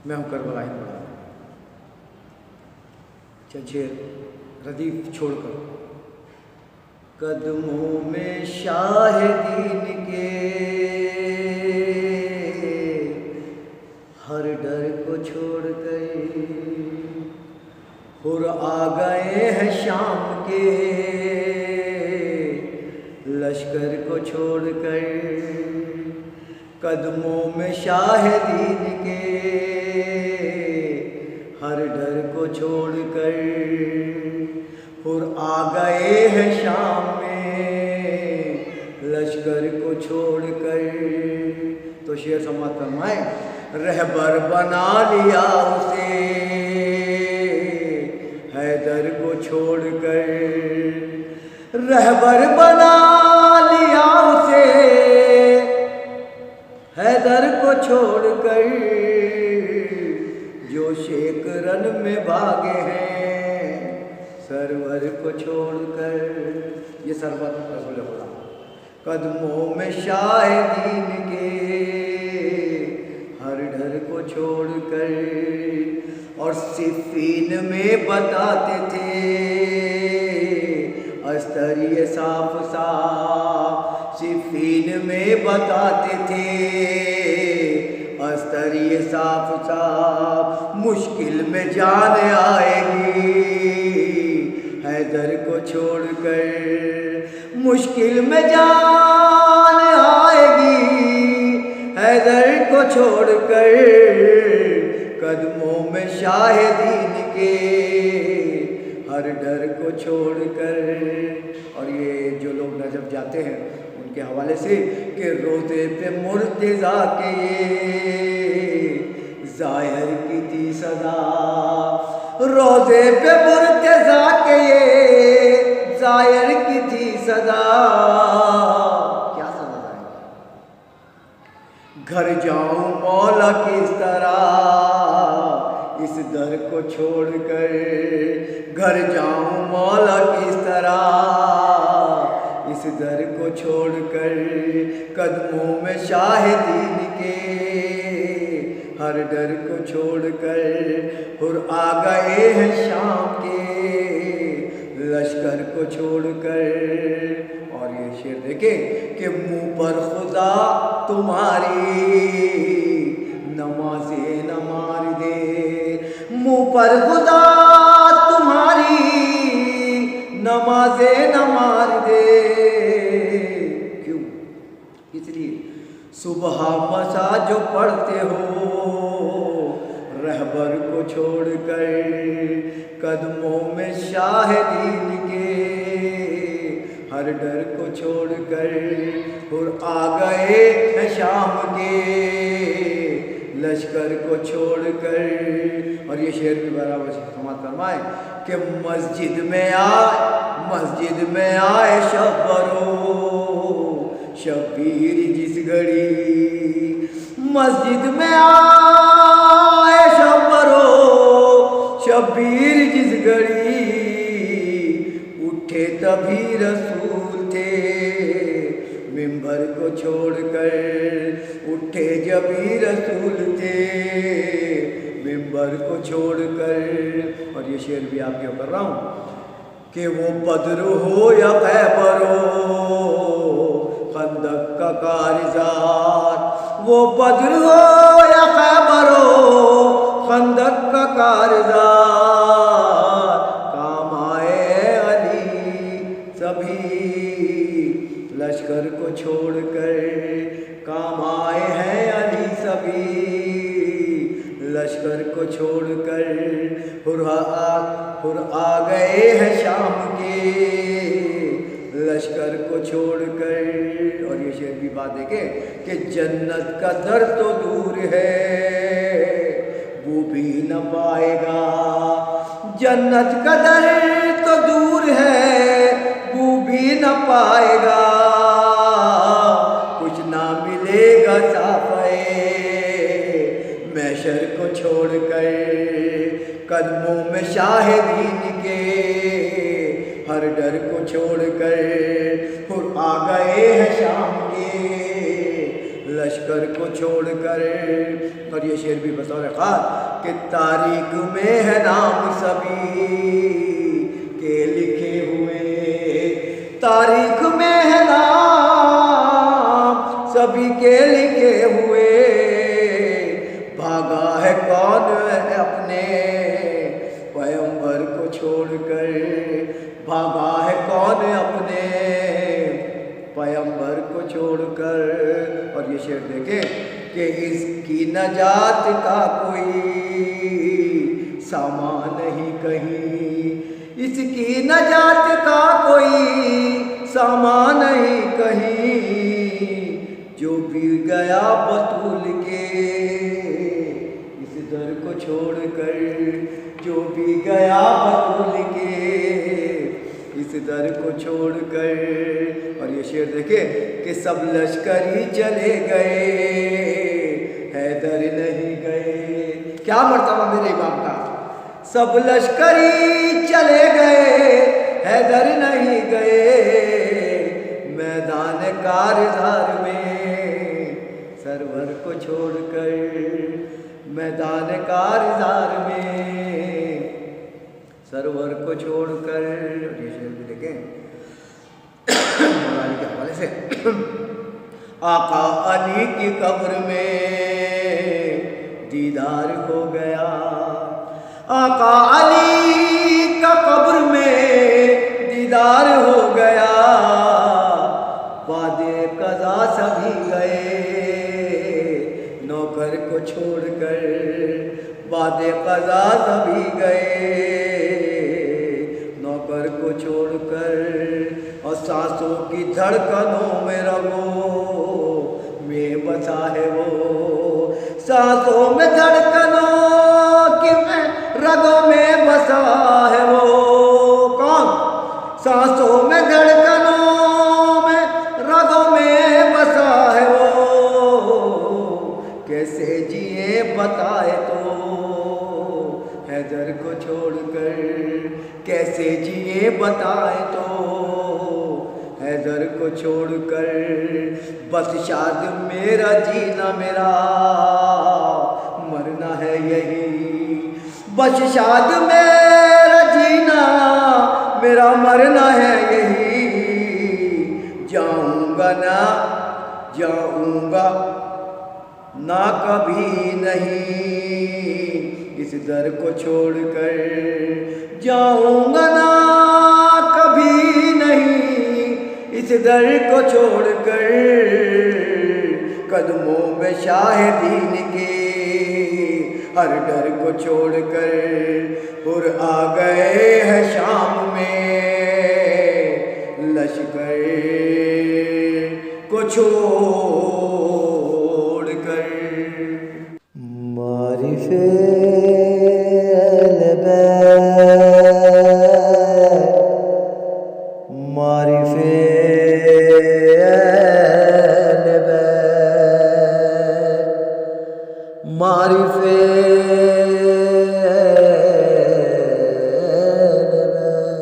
मैं हूँ करबला ही पड़ा। चल रदीफ छोड़कर। कदमों में शाह दीन के हर डर को छोड़ गए, और आ गए हैं शाम के लश्कर को छोड़कर। कदमों में शाह दीन के हर डर को छोड़कर, और आ गए हैं शाम में लश्कर को छोड़कर। तो शेर समाप्त फरमाए, रहबर बना लिया उसे हैदर को छोड़कर। रहबर बना लिया उसे हैदर को छोड़कर, जो शेख रन में भागे हैं सरवर को छोड़कर। ये सरवर रसूल खुदा। कदमों में शाह दीन के हर डर को छोड़कर, और सिफ़ीन में बताते थे अस्तरिये साफ साफ। सिफ़ीन में बताते थे अस्तरिये साफ साफ। मुश्किल में जान आएगी हैदर को छोड़कर। मुश्किल में जान आएगी हैदर को छोड़कर। कदमों में शाह दीन के हर डर को छोड़कर। और ये जो लोग नजर जाते हैं उनके हवाले से कि रोज़े पे मुर्तज़ा के ज़ाहिर की थी सदा। रोज़े पे मुर्तज़ा के ज़ाहिर की थी सदा। क्या सदा है? घर जाऊं मौला किस तरह इस दर को छोड़कर। घर जाऊं मौला किस तरह इस दर को छोड़कर। कदमों में शाह दीन के हर डर को छोड़कर, और आ गए हैं शाम के लश्कर को छोड़कर। और ये शेर देखे कि मुंह पर खुदा तुम्हारी नमाज़े न मार दे। मुंह पर खुदा तुम्हारी नमाज़े न मार दे। क्यों? इसलिए सुबह मसा जो पढ़ते हो रहबर को छोड़कर। कदमों में शाह दीन के हर डर को छोड़कर, और आ गए हैं शाम के लश्कर को छोड़कर। और ये शेर भी बराबर समाप्त फरमाए कि मस्जिद में आए शब्बरो शब्बीर जिस घड़ी। मस्जिद में आए शब्बरो शब्बीर जिस घड़ी। उठे तभी रसूल थे मिंबर को छोड़कर। उठे जभी रसूल थे मिंबर को छोड़कर। और ये शेर भी आप क्यों कर रहा हूँ कि वो बद्र हो या खैबर हो खंदक का कारज़ार। वो बद्र हो या खैबर हो खंदक का कारज़ार। काम आए अली सभी लश्कर को छोड़कर। काम आए हैं अली सभी लश्कर को छोड़कर। और आ गए हैं शाम के लश्कर को छोड़कर। और ये शेर भी बात देखें कि जन्नत का दर तो दूर है वो भी न पाएगा। जन्नत का दर तो दूर है वो भी न पाएगा। कुछ ना मिलेगा साफ़े महशर को छोड़कर। कदमों में शाह दीन के हर डर को छोड़कर। और आ गए हैं शाम के लश्कर लश्कर को छोड़कर। और ये शेर भी बतौर खास कि तारीख में है नाम सभी के लिखे हुए, तारीख में है नाम सभी के लिखे हुए। भागा है कौन अपने पैगंबर को छोड़कर, भागा है कौन अपने पैगंबर को छोड़कर। और ये शेर देखें कि इसकी नजात का कोई सामान नहीं कहीं, इसकी नजात का कोई सामान नहीं कहीं। जो भी गया बतूल के इस दर को छोड़कर, जो भी गया बतूल के इस दर को छोड़कर। और ये शेर देखे कि सब लश्करी चले गए हैदर नहीं गए। क्या मर्तबा मेरे इमाम का, सब लश्करी चले गए हैदर नहीं गए। मैदान कारज़ार में सरवर को छोड़कर, मैदान कारज़ार में सरवर को छोड़कर। ये शेर भी देखें मौलाना के हवाले से। आका अली की कब्र में दीदार हो गया, आका अली का कब्र में दीदार हो गया। वादे कज़ा सभी गए नौकर को छोड़कर, वादे कज़ा सभी गए नौकर को छोड़कर। और सांसों की धड़कनों में रगों में बसा है वो, सांसों में धड़कनों की रगों में बसा है वो। कौन? सांसों में धड़कनों में रगों में बसा है वो। कैसे जिए बताए तो हैदर को छोड़कर, कैसे जिए बताए तो हैदर को छोड़कर। बस शाद मेरा जीना मेरा मरना है यही, बस शाद मेरा जीना मेरा मरना है यही। जाऊंगा ना जाऊंगा ना कभी नहीं इस दर को छोड़कर, जाऊंगा ना कभी नहीं इस दर को छोड़कर। कदमों में शाहिदीन के हर डर को छोड़कर। और आ गए हैं शाम में लश्कर को छोड़कर। मारिफे मारिफे मारिफे